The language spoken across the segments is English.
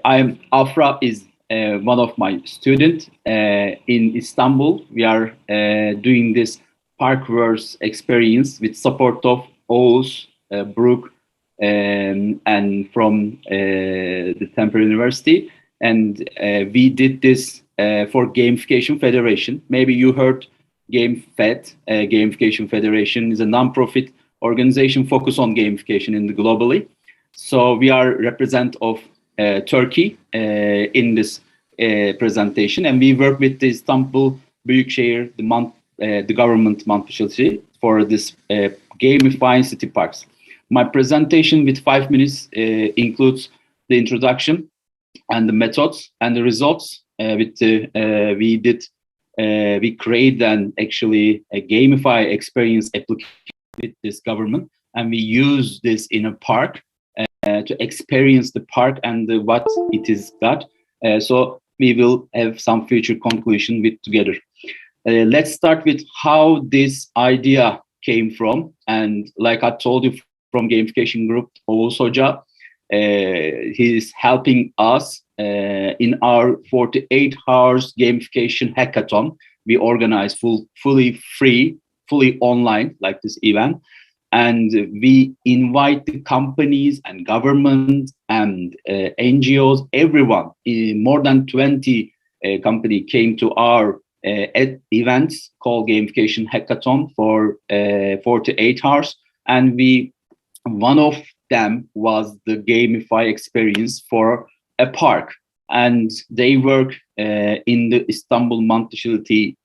I'm Afra is one of my students in Istanbul. We are doing this Parkverse experience with support of Oğuz, Brooke, and from the Temple University. And we did this for Gamification Federation. Maybe you heard Gamfed. Gamification Federation is a non-profit organization focused on gamification in the globally. So we are represent of Turkey in this presentation, and we work with the Istanbul Büyükşehir, the government municipality for this gamifying city parks. My presentation with 5 minutes includes the introduction and the methods and the results. We create an actually a gamify experience application with this government, and we use this in a park to experience the park and what it is got. So we will have some future conclusion with together. Let's start with how this idea came from. And like I told you, from gamification group, Oğuz Hoca, he is helping us in our 48 hours gamification hackathon. We organize fully free, fully online, like this event. And we invite the companies and government and NGOs, everyone. More than 20 companies came to our events called Gamification Hackathon for 48 hours. And one of them was the Gamify experience for a park. And they work in the Istanbul municipality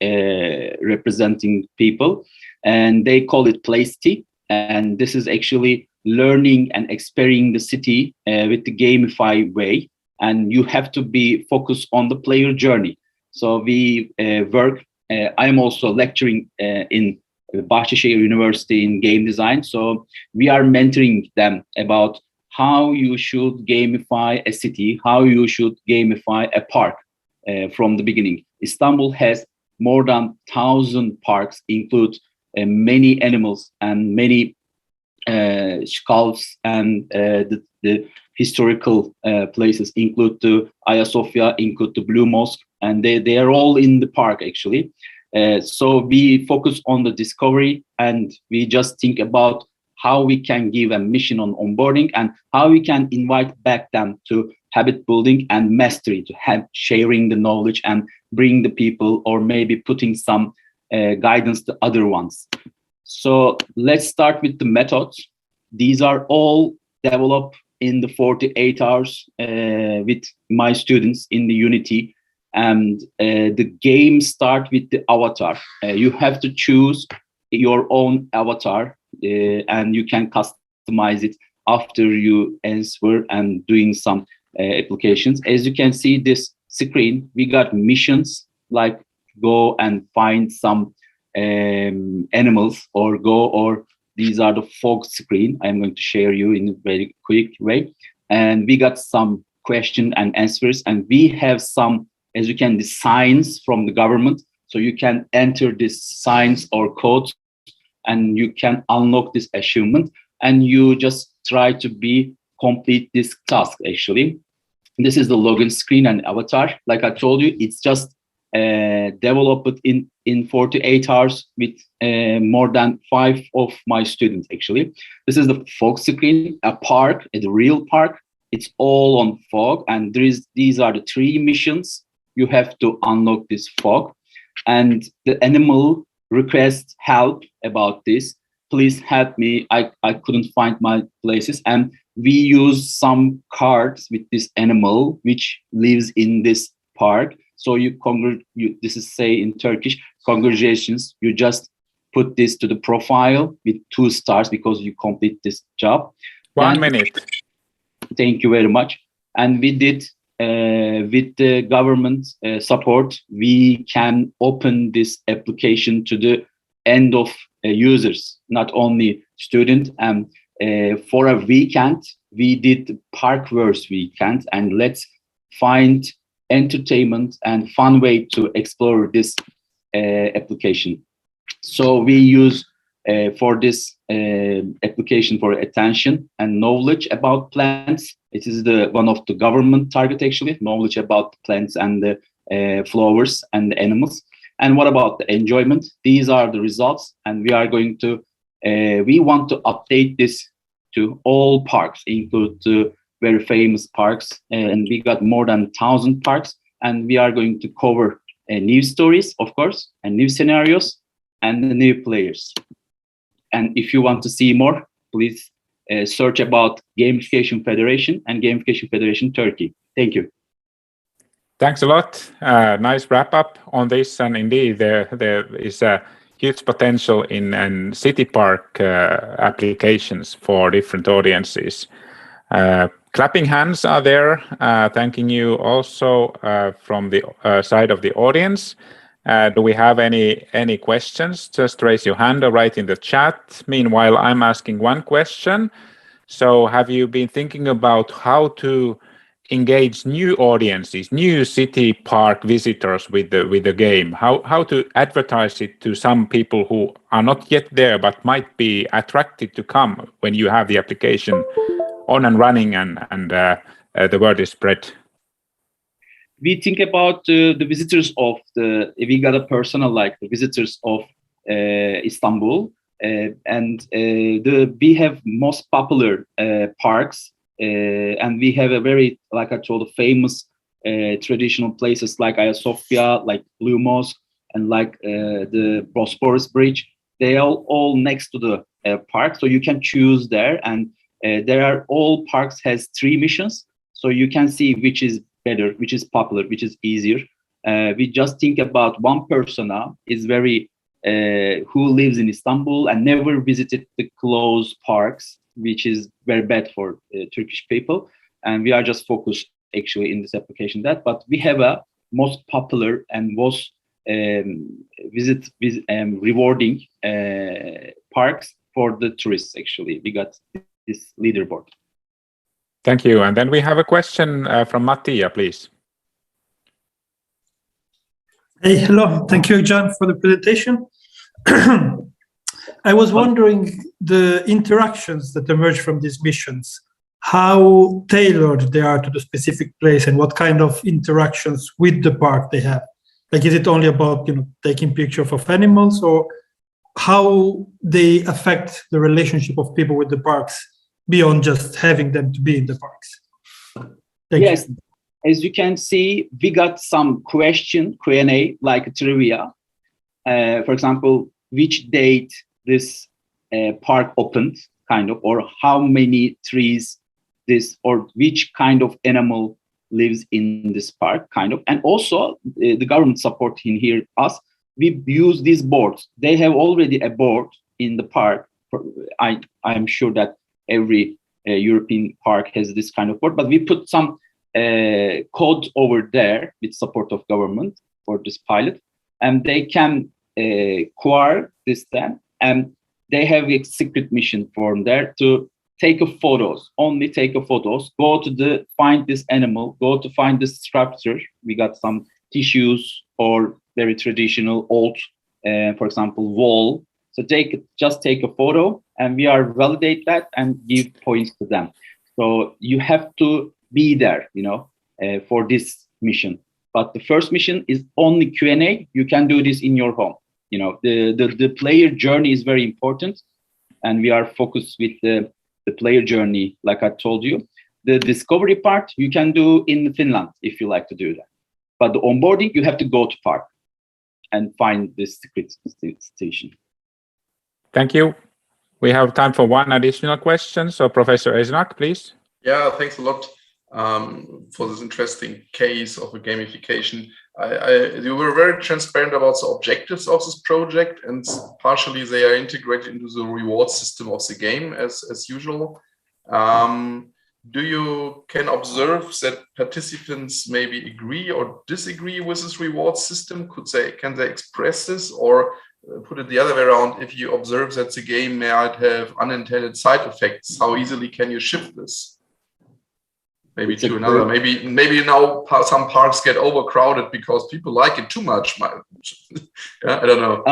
representing people. And they call it Placety. And this is actually learning and experiencing the city with the gamify way. And you have to be focused on the player journey. So we work, I'm also lecturing in Bahçeşehir University in game design. So we are mentoring them about how you should gamify a city, how you should gamify a park from the beginning. Istanbul has more than 1,000 parks, include many animals and many skulls, and the historical places include the Ayasofya, include the Blue Mosque, and they are all in the park actually. So we focus on the discovery, and we just think about how we can give a mission on onboarding and how we can invite back them to habit building and mastery, to have sharing the knowledge and bring the people, or maybe putting some guidance to other ones. So let's start with the methods. These are all developed in the 48 hours with my students in the Unity. And the game start with the avatar. You have to choose your own avatar, and you can customize it after you answer and doing some applications. As you can see this screen, we got missions like go and find some animals, or these are the fog screen. I'm going to share you in a very quick way. And we got some question and answers, and we have some, as you can, the signs from the government. So you can enter this signs or codes, and you can unlock this achievement, and you just try to complete this task actually. This is the login screen and avatar. Like I told you, it's just developed in 48 hours with more than 5 of my students actually. This is the fog screen, a park, a real park. It's all on fog, and these are the 3 missions. You have to unlock this fog, and the animal requests help about this. Please help me. I couldn't find my places, and we use some cards with this animal which lives in this park. So this is say in Turkish, congratulations. You just put this to the profile with 2 stars because you complete this job. 1 minute. Thank you very much. And we did with the government support, we can open this application to the end of users, not only student. And for a weekend, we did Parkverse weekend, and let's find entertainment and fun way to explore this application. So we use for this application for attention and knowledge about plants. It is one of the government target actually, knowledge about plants and the flowers and the animals. And what about the enjoyment? These are the results, and we are going to we want to update this to all parks, include the very famous parks, and we got more than 1,000 parks, and we are going to cover new stories, of course, and new scenarios and the new players. And if you want to see more, please search about Gamification Federation and Gamification Federation Turkey. Thank you. Thanks a lot. Nice wrap up on this, and indeed there is a huge potential in city park applications for different audiences. Clapping hands are there, thanking you also from the side of the audience. Do we have any questions? Just raise your hand or write in the chat. Meanwhile, I'm asking one question. So have you been thinking about how to engage new audiences, new city park visitors with the game? How to advertise it to some people who are not yet there but might be attracted to come when you have the application on and running and the word is spread? We think about the visitors of we got a personal like the visitors of Istanbul, and we have most popular parks, and we have a very, like I told, famous traditional places like Ayasofya, like Blue Mosque, and like the Bosporus Bridge. They are all next to the park, so you can choose there, and there are all parks has 3 missions, so you can see which is better, which is popular, which is easier. We just think about one persona is very who lives in Istanbul and never visited the close parks, which is very bad for Turkish people. And we are just focused actually in this application that, but we have a most popular and most rewarding parks for the tourists. Actually, we got this leaderboard. Thank you. And then we have a question from Mattia, please. Hey, hello. Thank you, John, for the presentation. I was wondering the interactions that emerge from these missions, how tailored they are to the specific place and what kind of interactions with the park they have. Like, is it only about, taking pictures of animals, or how they affect the relationship of people with the parks beyond just having them to be in the parks? Yes, as you can see, we got some Q&A, like trivia. For example, which date this park opened, kind of, or how many trees this, or which kind of animal lives in this park, kind of. And also the government support in here us. We use these boards. They have already a board in the park. I'm sure that every European park has this kind of board, but we put some code over there with support of government for this pilot, and they can acquire this then, and they have a secret mission from there to take photos, only take photos, go to find this animal, go to find this structure. We got some tissues or very traditional old, for example, wall. So just take a photo, and we are validate that and give points to them. So you have to be there, for this mission. But the first mission is only Q&A. You can do this in your home. The player journey is very important, and we are focused with the player journey, like I told you. The discovery part you can do in Finland if you like to do that. But the onboarding, you have to go to park and find this secret station. Thank you. We have time for one additional question. So Professor Eznak, please. Yeah, thanks a lot for this interesting case of a gamification. You were very transparent about the objectives of this project, and partially they are integrated into the reward system of the game as usual. Do you can observe that participants maybe agree or disagree with this reward system? Can they express this, or put it the other way around? If you observe that the game might have unintended side effects, how easily can you shift this? Maybe to another. Maybe now some parks get overcrowded because people like it too much. I don't know.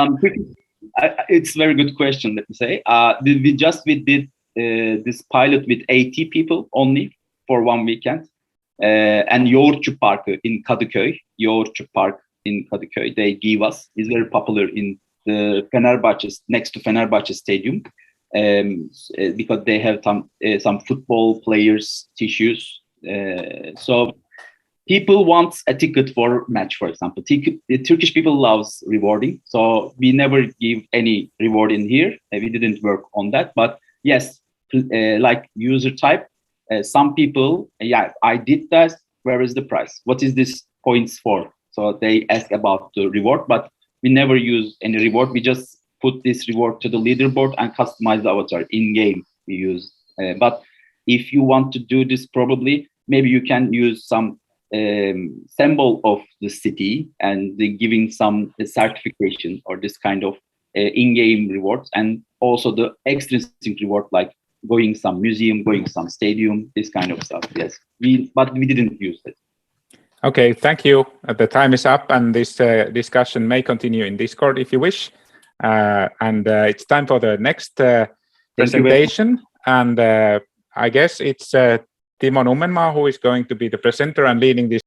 It's a very good question, let me say. We did this pilot with 80 people only for 1 weekend. And Yoğurtçu Park in Kadıköy, Yoğurtçu Park in Kadıköy, they give us, is very popular in the Fenerbahçe, next to Fenerbahçe Stadium, because they have some football players' tissues. So people want a ticket for match, for example. The Turkish people loves rewarding, so we never give any reward in here. We didn't work on that, but yes, like user type, some people, yeah, I did that. Where is the price? What is this points for? So they ask about the reward, but we never use any reward. We just put this reward to the leaderboard and customize the avatar in game. We use, but if you want to do this, probably maybe you can use some symbol of the city and giving some certification or this kind of in-game rewards, and also the extrinsic reward like going some museum, going some stadium, this kind of stuff. Yes, but we didn't use it. Okay, thank you. The time is up, and this discussion may continue in Discord if you wish. And it's time for the next presentation. And I guess it's Timo Nummenmaa who is going to be the presenter and leading this